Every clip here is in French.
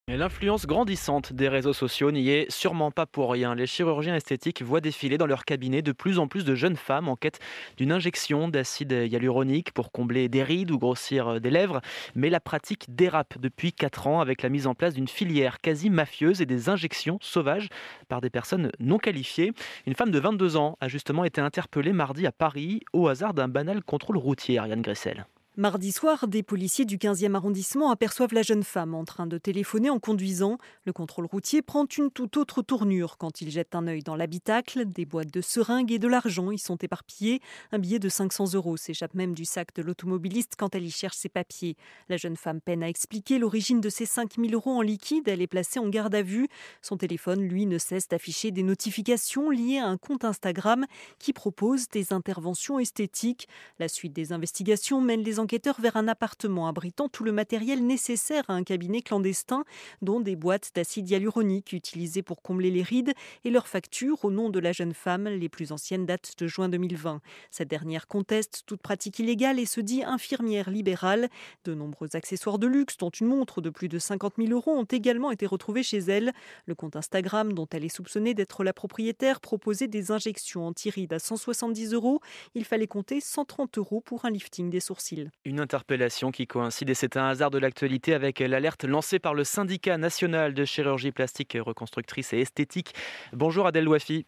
Et l'influence grandissante des réseaux sociaux n'y est sûrement pas pour rien. Les chirurgiens esthétiques voient défiler dans leur cabinet de plus en plus de jeunes femmes en quête d'une injection d'acide hyaluronique pour combler des rides ou grossir des lèvres. Mais la pratique dérape depuis 4 ans avec la mise en place d'une filière quasi mafieuse et des injections sauvages par des personnes non qualifiées. Une femme de 22 ans a justement été interpellée mardi à Paris au hasard d'un banal contrôle routier, Ariane Gressel. Mardi soir, des policiers du 15e arrondissement aperçoivent la jeune femme en train de téléphoner en conduisant. Le contrôle routier prend une toute autre tournure quand il jette un œil dans l'habitacle. Des boîtes de seringues et de l'argent y sont éparpillées. Un billet de 500 euros s'échappe même du sac de l'automobiliste quand elle y cherche ses papiers. La jeune femme peine à expliquer l'origine de ces 5000 euros en liquide. Elle est placée en garde à vue. Son téléphone, lui, ne cesse d'afficher des notifications liées à un compte Instagram qui propose des interventions esthétiques. La suite des investigations mène les enquêteurs vers un appartement abritant tout le matériel nécessaire à un cabinet clandestin, dont des boîtes d'acide hyaluronique utilisées pour combler les rides et leurs factures au nom de la jeune femme. Les plus anciennes datent de juin 2020. Cette dernière conteste toute pratique illégale et se dit infirmière libérale. De nombreux accessoires de luxe, dont une montre de plus de 50 000 euros, ont également été retrouvés chez elle. Le compte Instagram, dont elle est soupçonnée d'être la propriétaire, proposait des injections anti-rides à 170 euros. Il fallait compter 130 euros pour un lifting des sourcils. Une interpellation qui coïncide, et c'est un hasard de l'actualité, avec l'alerte lancée par le syndicat national de chirurgie plastique reconstructrice et esthétique. Bonjour Adel Ouafi,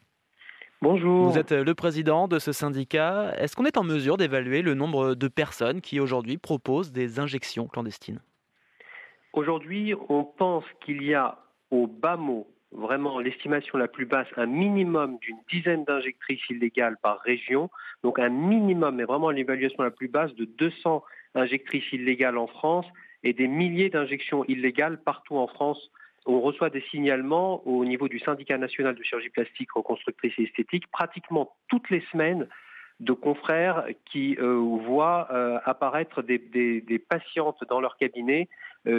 vous Bonjour. êtes le président de ce syndicat. Est-ce qu'on est en mesure d'évaluer le nombre de personnes qui aujourd'hui proposent des injections clandestines? Aujourd'hui, on pense qu'il y a au bas mot, vraiment l'estimation la plus basse, un minimum d'une dizaine d'injectrices illégales par région. Donc un minimum, mais vraiment l'évaluation la plus basse, de 200 injectrices illégales en France et des milliers d'injections illégales partout en France. On reçoit des signalements au niveau du syndicat national de chirurgie plastique, reconstructrice et esthétique pratiquement toutes les semaines de confrères qui voient apparaître des patientes dans leur cabinet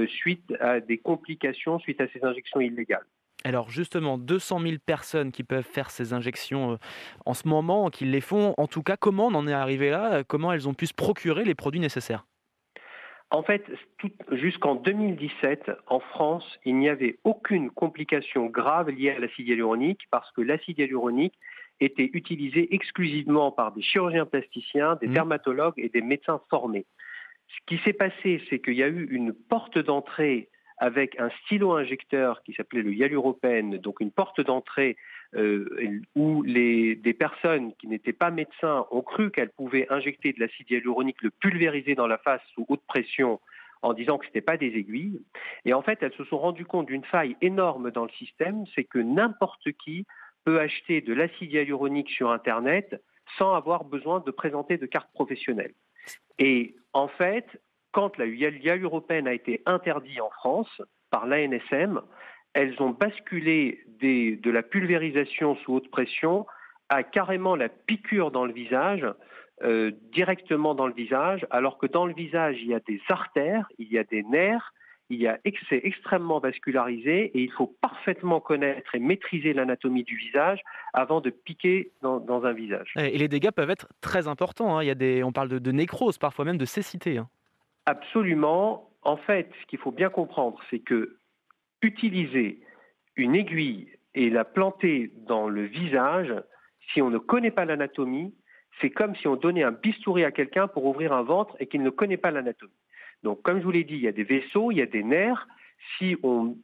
suite à des complications, suite à ces injections illégales. Alors justement, 200 000 personnes qui peuvent faire ces injections en ce moment, qui les font. En tout cas, comment on en est arrivé là? Comment elles ont pu se procurer les produits nécessaires? En fait, jusqu'en 2017, en France, il n'y avait aucune complication grave liée à l'acide hyaluronique parce que l'acide hyaluronique était utilisé exclusivement par des chirurgiens plasticiens, des Hmm. dermatologues et des médecins formés. Ce qui s'est passé, c'est qu'il y a eu une porte d'entrée avec un stylo injecteur qui s'appelait le Hyaluropen, donc une porte d'entrée où des personnes qui n'étaient pas médecins ont cru qu'elles pouvaient injecter de l'acide hyaluronique, le pulvériser dans la face sous haute pression en disant que ce n'était pas des aiguilles. Et en fait, elles se sont rendues compte d'une faille énorme dans le système, c'est que n'importe qui peut acheter de l'acide hyaluronique sur Internet sans avoir besoin de présenter de carte professionnelle. Et en fait, quand la Hyaluropen a été interdit en France par l'ANSM, elles ont basculé de la pulvérisation sous haute pression à carrément la piqûre dans le visage, directement dans le visage, alors que dans le visage, il y a des artères, il y a des nerfs, c'est extrêmement vascularisé et il faut parfaitement connaître et maîtriser l'anatomie du visage avant de piquer dans un visage. Et les dégâts peuvent être très importants, hein. On parle de nécrose, parfois même de cécité, hein. Absolument. En fait, ce qu'il faut bien comprendre, c'est que utiliser une aiguille et la planter dans le visage, si on ne connaît pas l'anatomie, c'est comme si on donnait un bistouri à quelqu'un pour ouvrir un ventre et qu'il ne connaît pas l'anatomie. Donc, comme je vous l'ai dit, il y a des vaisseaux, il y a des nerfs. Si on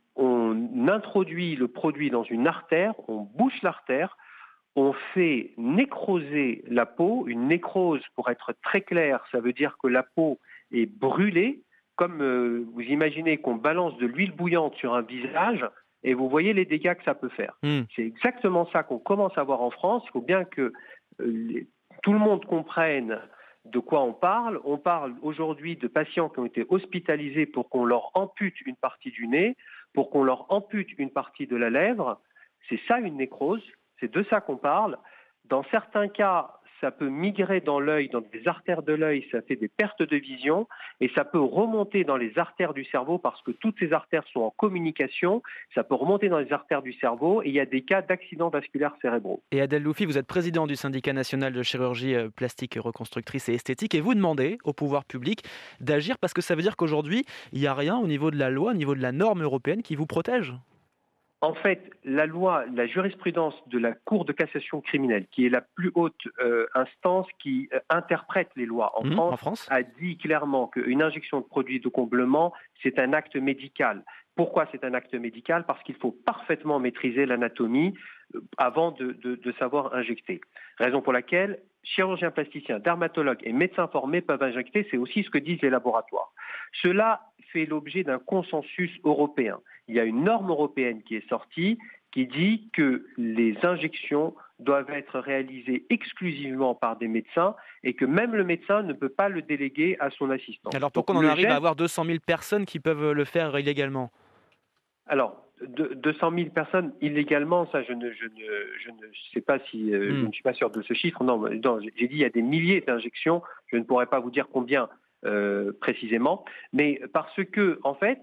introduit le produit dans une artère, on bouche l'artère, on fait nécroser la peau. Une nécrose, pour être très clair, ça veut dire que la peau est brûlée, comme vous imaginez qu'on balance de l'huile bouillante sur un visage et vous voyez les dégâts que ça peut faire. Hmm. C'est exactement ça qu'on commence à voir en France. Il faut bien que tout le monde comprenne de quoi on parle. On parle aujourd'hui de patients qui ont été hospitalisés pour qu'on leur ampute une partie du nez, pour qu'on leur ampute une partie de la lèvre. C'est ça une nécrose. C'est de ça qu'on parle. Dans certains cas, ça peut migrer dans l'œil, dans des artères de l'œil, ça fait des pertes de vision et ça peut remonter dans les artères du cerveau parce que toutes ces artères sont en communication, ça peut remonter dans les artères du cerveau et il y a des cas d'accidents vasculaires cérébraux. Et Adèle Loufi, vous êtes président du syndicat national de chirurgie plastique reconstructrice et esthétique et vous demandez au pouvoir public d'agir parce que ça veut dire qu'aujourd'hui, il n'y a rien au niveau de la loi, au niveau de la norme européenne qui vous protège. En fait, la jurisprudence de la Cour de cassation criminelle, qui est la plus haute instance qui interprète les lois en France, a dit clairement qu'une injection de produits de comblement, c'est un acte médical. Pourquoi c'est un acte médical ? Parce qu'il faut parfaitement maîtriser l'anatomie avant de savoir injecter. Raison pour laquelle chirurgiens plasticiens, dermatologues et médecins formés peuvent injecter, c'est aussi ce que disent les laboratoires. Cela fait l'objet d'un consensus européen. Il y a une norme européenne qui est sortie qui dit que les injections doivent être réalisées exclusivement par des médecins et que même le médecin ne peut pas le déléguer à son assistant. Alors pourquoi on en arrive à avoir 200 000 personnes qui peuvent le faire illégalement ? Alors, 200 000 personnes illégalement, ça je ne sais pas si je ne suis pas sûr de ce chiffre. Non, j'ai dit il y a des milliers d'injections, je ne pourrais pas vous dire combien précisément, mais parce que en fait,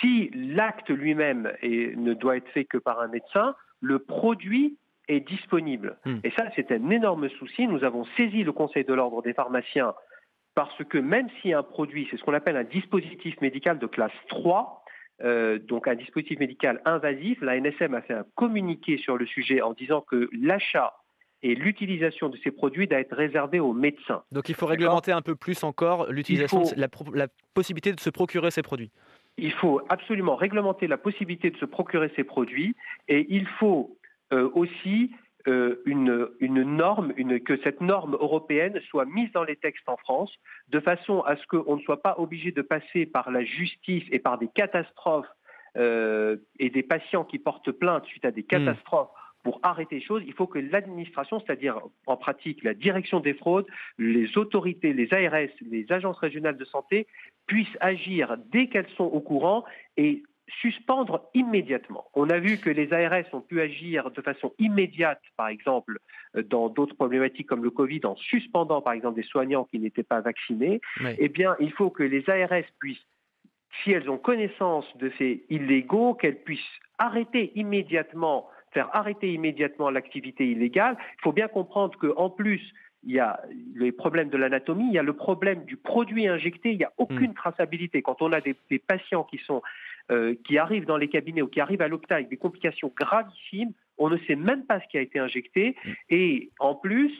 si l'acte lui-même ne doit être fait que par un médecin, le produit est disponible. Et ça, c'est un énorme souci. Nous avons saisi le Conseil de l'ordre des pharmaciens parce que même si un produit, c'est ce qu'on appelle un dispositif médical de classe 3, donc un dispositif médical invasif, la NSM a fait un communiqué sur le sujet en disant que l'achat et l'utilisation de ces produits doit être réservée aux médecins. Donc il faut réglementer un peu plus encore l'utilisation, la possibilité de se procurer ces produits. Il faut absolument réglementer la possibilité de se procurer ces produits et il faut aussi une norme, que cette norme européenne soit mise dans les textes en France de façon à ce qu'on ne soit pas obligé de passer par la justice et par des catastrophes et des patients qui portent plainte suite à des catastrophes pour arrêter les choses. Il faut que l'administration, c'est-à-dire en pratique la direction des fraudes, les autorités, les ARS, les agences régionales de santé, puissent agir dès qu'elles sont au courant et suspendre immédiatement. On a vu que les ARS ont pu agir de façon immédiate, par exemple, dans d'autres problématiques comme le Covid, en suspendant, par exemple, des soignants qui n'étaient pas vaccinés. Oui. Eh bien, il faut que les ARS puissent, si elles ont connaissance de faits illégaux, qu'elles puissent faire arrêter immédiatement l'activité illégale. Il faut bien comprendre qu'en plus, il y a les problèmes de l'anatomie, il y a le problème du produit injecté, il n'y a aucune traçabilité. Quand on a des patients qui arrivent dans les cabinets ou qui arrivent à l'hôpital avec des complications gravissimes, on ne sait même pas ce qui a été injecté. Et en plus,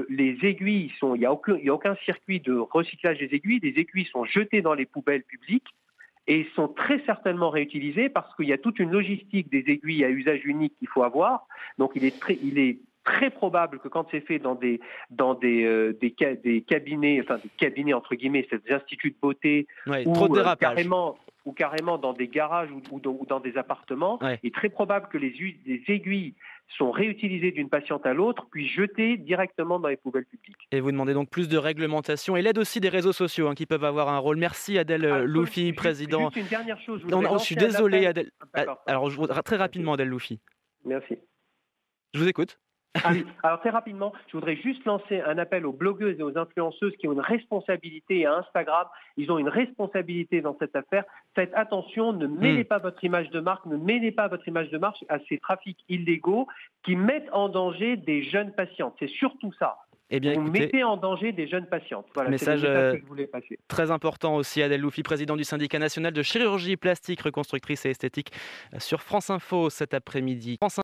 les aiguilles il n'y a aucun circuit de recyclage des aiguilles sont jetées dans les poubelles publiques et sont très certainement réutilisées parce qu'il y a toute une logistique des aiguilles à usage unique qu'il faut avoir. Donc il est très probable que quand c'est fait dans des cabinets, enfin des cabinets entre guillemets, c'est des instituts de beauté ou carrément dans des garages ou dans des appartements, il est très probable que les aiguilles sont réutilisées d'une patiente à l'autre, puis jetées directement dans les poubelles publiques. Et vous demandez donc plus de réglementation et l'aide aussi des réseaux sociaux qui peuvent avoir un rôle. Merci Adèle Loufi, président. Juste une dernière chose. Je suis désolé Adèle. Alors très rapidement Adèle Loufi. Merci. Je vous écoute. Alors très rapidement, je voudrais juste lancer un appel aux blogueuses et aux influenceuses qui ont une responsabilité à Instagram. Ils ont une responsabilité dans cette affaire. Faites attention, ne mêlez pas votre image de marque, ne mêlez pas votre image de marque à ces trafics illégaux qui mettent en danger des jeunes patientes. C'est surtout ça. Eh bien, vous mettez en danger des jeunes patientes. Voilà, message c'est le message que je voulais passer. Très important aussi, Adèle Loufi, président du syndicat national de chirurgie plastique reconstructrice et esthétique sur France Info cet après-midi. France